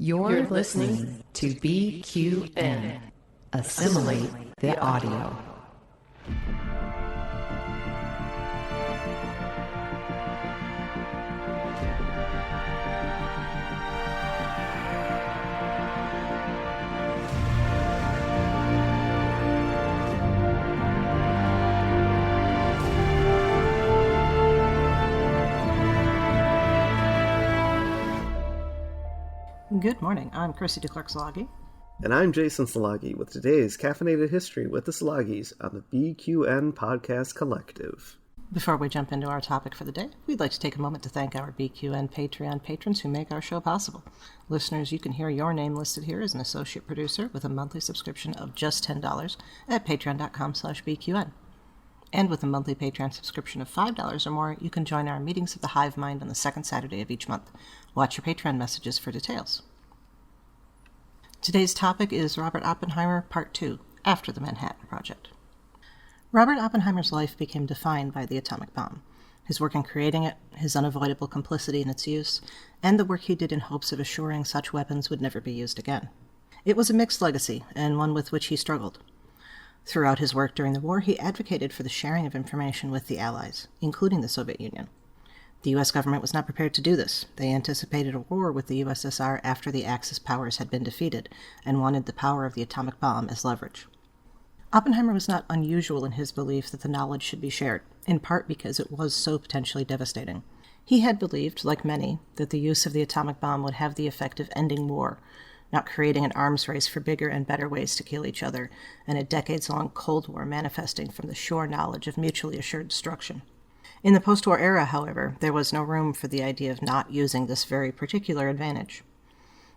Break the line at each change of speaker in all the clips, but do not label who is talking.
You're listening to BQN. Assimilate the audio.
Good morning, I'm Chrissie De Clerck-Szilagyi.
And I'm Jason Szilagyi with today's Caffeinated History with the Szilagyis on the BQN Podcast Collective.
Before we jump into our topic for the day, we'd like to take a moment to thank our BQN Patreon patrons who make our show possible. Listeners, you can hear your name listed here as an associate producer with a monthly subscription of just $10 at patreon.com/BQN. And with a monthly Patreon subscription of $5 or more, you can join our Meetings of the Hive Mind on the second Saturday of each month. Watch your Patreon messages for details. Today's topic is Robert Oppenheimer, Part 2, After the Manhattan Project. Robert Oppenheimer's life became defined by the atomic bomb. His work in creating it, his unavoidable complicity in its use, and the work he did in hopes of assuring such weapons would never be used again. It was a mixed legacy, and one with which he struggled. Throughout his work during the war, he advocated for the sharing of information with the Allies, including the Soviet Union. The U.S. government was not prepared to do this. They anticipated a war with the USSR after the Axis powers had been defeated, and wanted the power of the atomic bomb as leverage. Oppenheimer was not unusual in his belief that the knowledge should be shared, in part because it was so potentially devastating. He had believed, like many, that the use of the atomic bomb would have the effect of ending war, not creating an arms race for bigger and better ways to kill each other, and a decades-long Cold War manifesting from the sure knowledge of mutually assured destruction. In the post-war era, however, there was no room for the idea of not using this very particular advantage.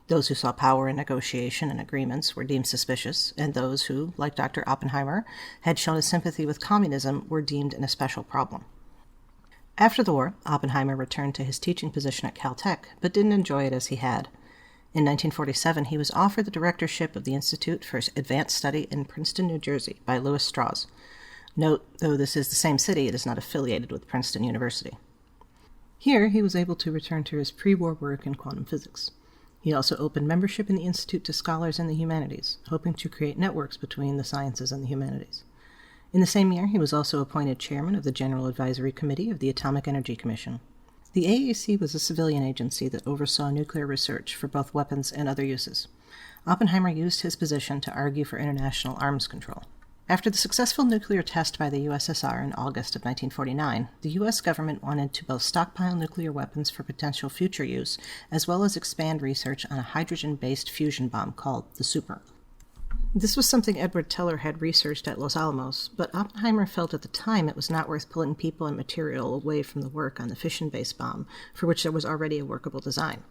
Those who saw power in negotiation and agreements were deemed suspicious, and those who, like Dr. Oppenheimer, had shown a sympathy with communism were deemed an especial problem. After the war, Oppenheimer returned to his teaching position at Caltech, but didn't enjoy it as he had. In 1947, he was offered the directorship of the Institute for Advanced Study in Princeton, New Jersey, by Lewis Strauss. Note, though this is the same city, it is not affiliated with Princeton University. Here, he was able to return to his pre-war work in quantum physics. He also opened membership in the Institute to scholars in the humanities, hoping to create networks between the sciences and the humanities. In the same year, he was also appointed chairman of the General Advisory Committee of the Atomic Energy Commission. The AAC was a civilian agency that oversaw nuclear research for both weapons and other uses. Oppenheimer used his position to argue for international arms control. After the successful nuclear test by the USSR in August of 1949, the U.S. government wanted to both stockpile nuclear weapons for potential future use, as well as expand research on a hydrogen-based fusion bomb called the Super. This was something Edward Teller had researched at Los Alamos, but Oppenheimer felt at the time it was not worth pulling people and material away from the work on the fission-based bomb, for which there was already a workable design.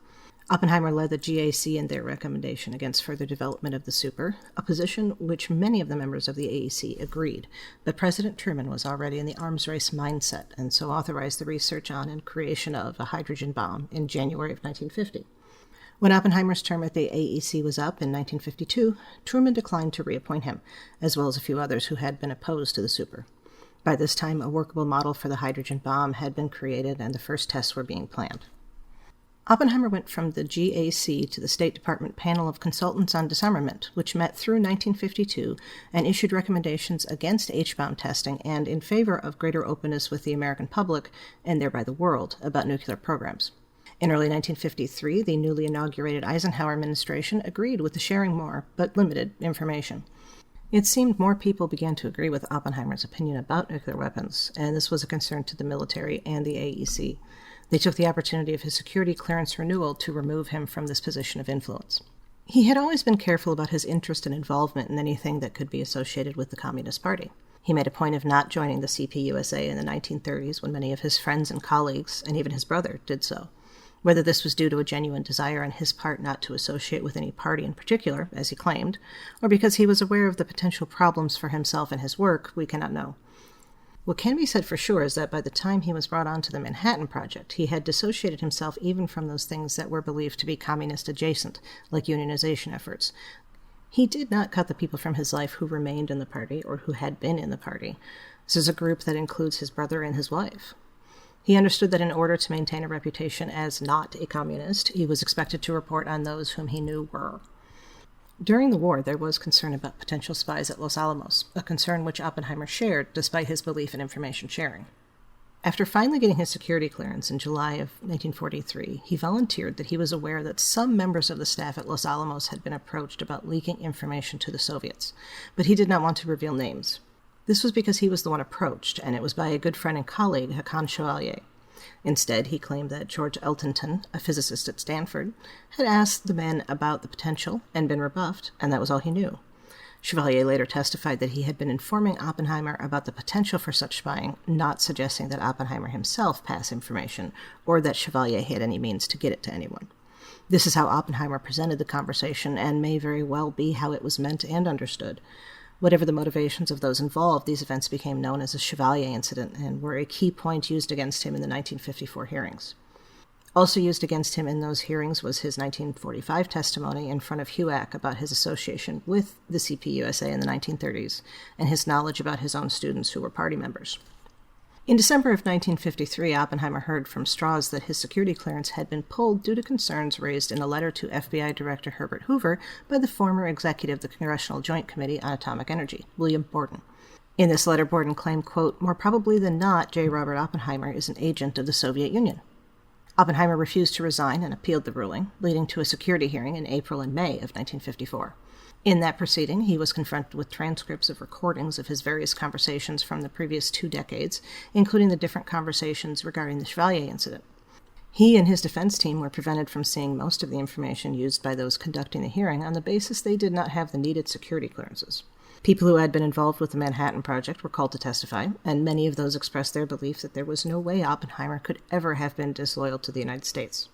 Oppenheimer led the GAC in their recommendation against further development of the Super, a position which many of the members of the AEC agreed, but President Truman was already in the arms race mindset and so authorized the research on and creation of a hydrogen bomb in January of 1950. When Oppenheimer's term at the AEC was up in 1952, Truman declined to reappoint him, as well as a few others who had been opposed to the Super. By this time, a workable model for the hydrogen bomb had been created and the first tests were being planned. Oppenheimer went from the GAC to the State Department Panel of Consultants on Disarmament, which met through 1952 and issued recommendations against H-bomb testing and in favor of greater openness with the American public, and thereby the world, about nuclear programs. In early 1953, the newly inaugurated Eisenhower administration agreed with the sharing more, but limited, information. It seemed more people began to agree with Oppenheimer's opinion about nuclear weapons, and this was a concern to the military and the AEC. They took the opportunity of his security clearance renewal to remove him from this position of influence. He had always been careful about his interest and involvement in anything that could be associated with the Communist Party. He made a point of not joining the CPUSA in the 1930s when many of his friends and colleagues, and even his brother, did so. Whether this was due to a genuine desire on his part not to associate with any party in particular, as he claimed, or because he was aware of the potential problems for himself and his work, we cannot know. What can be said for sure is that by the time he was brought on to the Manhattan Project, he had dissociated himself even from those things that were believed to be communist-adjacent, like unionization efforts. He did not cut the people from his life who remained in the party or who had been in the party. This is a group that includes his brother and his wife. He understood that in order to maintain a reputation as not a communist, he was expected to report on those whom he knew were. During the war, there was concern about potential spies at Los Alamos, a concern which Oppenheimer shared despite his belief in information sharing. After finally getting his security clearance in July of 1943, he volunteered that he was aware that some members of the staff at Los Alamos had been approached about leaking information to the Soviets, but he did not want to reveal names. This was because he was the one approached, and it was by a good friend and colleague, Hakan Chevalier. Instead, he claimed that George Eltonton, a physicist at Stanford, had asked the men about the potential and been rebuffed, and that was all he knew. Chevalier later testified that he had been informing Oppenheimer about the potential for such spying, not suggesting that Oppenheimer himself pass information, or that Chevalier had any means to get it to anyone. This is how Oppenheimer presented the conversation, and may very well be how it was meant and understood. Whatever the motivations of those involved, these events became known as the Chevalier incident and were a key point used against him in the 1954 hearings. Also used against him in those hearings was his 1945 testimony in front of HwtS about his association with the CPUSA in the 1930s and his knowledge about his own students who were party members. In December of 1953, Oppenheimer heard from Strauss that his security clearance had been pulled due to concerns raised in a letter to FBI Director Herbert Hoover by the former executive of the Congressional Joint Committee on Atomic Energy, William Borden. In this letter, Borden claimed, quote, "More probably than not, J. Robert Oppenheimer is an agent of the Soviet Union." Oppenheimer refused to resign and appealed the ruling, leading to a security hearing in April and May of 1954. In that proceeding, he was confronted with transcripts of recordings of his various conversations from the previous 2 decades, including the different conversations regarding the Chevalier incident. He and his defense team were prevented from seeing most of the information used by those conducting the hearing on the basis they did not have the needed security clearances. People who had been involved with the Manhattan Project were called to testify, and many of those expressed their belief that there was no way Oppenheimer could ever have been disloyal to the United States.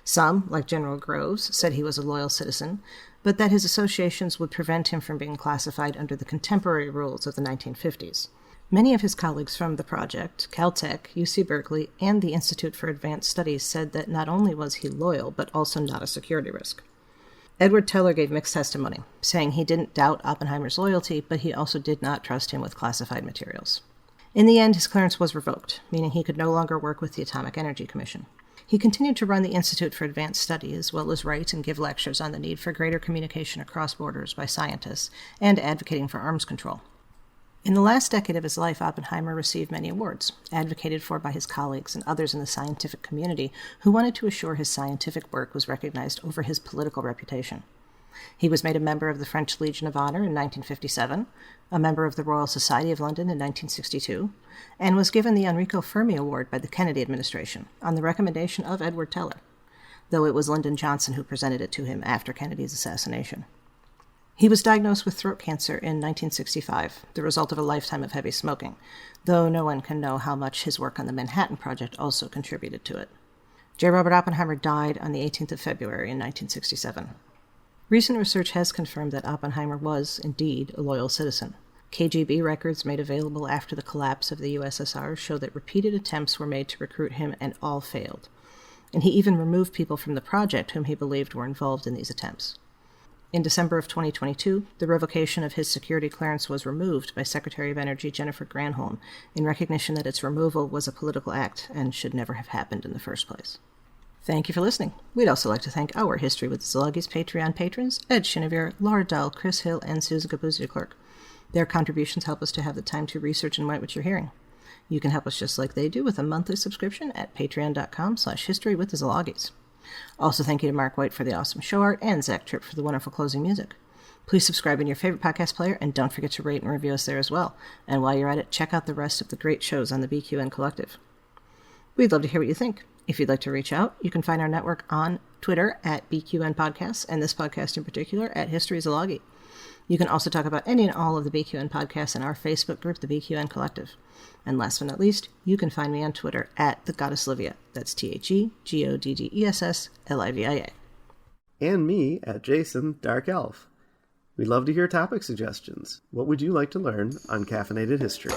Some, like General Groves, said he was a loyal citizen, but that his associations would prevent him from being classified under the contemporary rules of the 1950s. Many of his colleagues from the project, Caltech, UC Berkeley, and the Institute for Advanced Studies said that not only was he loyal, but also not a security risk. Edward Teller gave mixed testimony, saying he didn't doubt Oppenheimer's loyalty, but he also did not trust him with classified materials. In the end, his clearance was revoked, meaning he could no longer work with the Atomic Energy Commission. He continued to run the Institute for Advanced Study, as well as write and give lectures on the need for greater communication across borders by scientists, and advocating for arms control. In the last decade of his life, Oppenheimer received many awards, advocated for by his colleagues and others in the scientific community who wanted to assure his scientific work was recognized over his political reputation. He was made a member of the French Legion of Honor in 1957, a member of the Royal Society of London in 1962, and was given the Enrico Fermi Award by the Kennedy administration on the recommendation of Edward Teller, though it was Lyndon Johnson who presented it to him after Kennedy's assassination. He was diagnosed with throat cancer in 1965, the result of a lifetime of heavy smoking, though no one can know how much his work on the Manhattan Project also contributed to it. J. Robert Oppenheimer died on the 18th of February in 1967. Recent research has confirmed that Oppenheimer was, indeed, a loyal citizen. KGB records made available after the collapse of the USSR show that repeated attempts were made to recruit him and all failed. And he even removed people from the project whom he believed were involved in these attempts. In December of 2022, the revocation of his security clearance was removed by Secretary of Energy Jennifer Granholm in recognition that its removal was a political act and should never have happened in the first place. Thank you for listening. We'd also like to thank our History with the Szilagys Patreon patrons, Ed Chinevere, Laura Dahl, Kris Hill, and Susan Capuzzi-De Clerck. Their contributions help us to have the time to research and write what you're hearing. You can help us just like they do with a monthly subscription at patreon.com/historywiththeszilagys. Also, thank you to Mark White for the awesome show art and Zach Tripp for the wonderful closing music. Please subscribe in your favorite podcast player, and don't forget to rate and review us there as well. And while you're at it, check out the rest of the great shows on the BQN Collective. We'd love to hear what you think. If you'd like to reach out, you can find our network on Twitter at BQN Podcasts, and this podcast in particular at History Szilagyi. You can also talk about any and all of the BQN podcasts in our Facebook group, the BQN Collective. And last but not least, you can find me on Twitter at the Goddess Livia. That's TheGoddessLivia.
And me at Jason Dark Elf. We'd love to hear topic suggestions. What would you like to learn on Caffeinated History?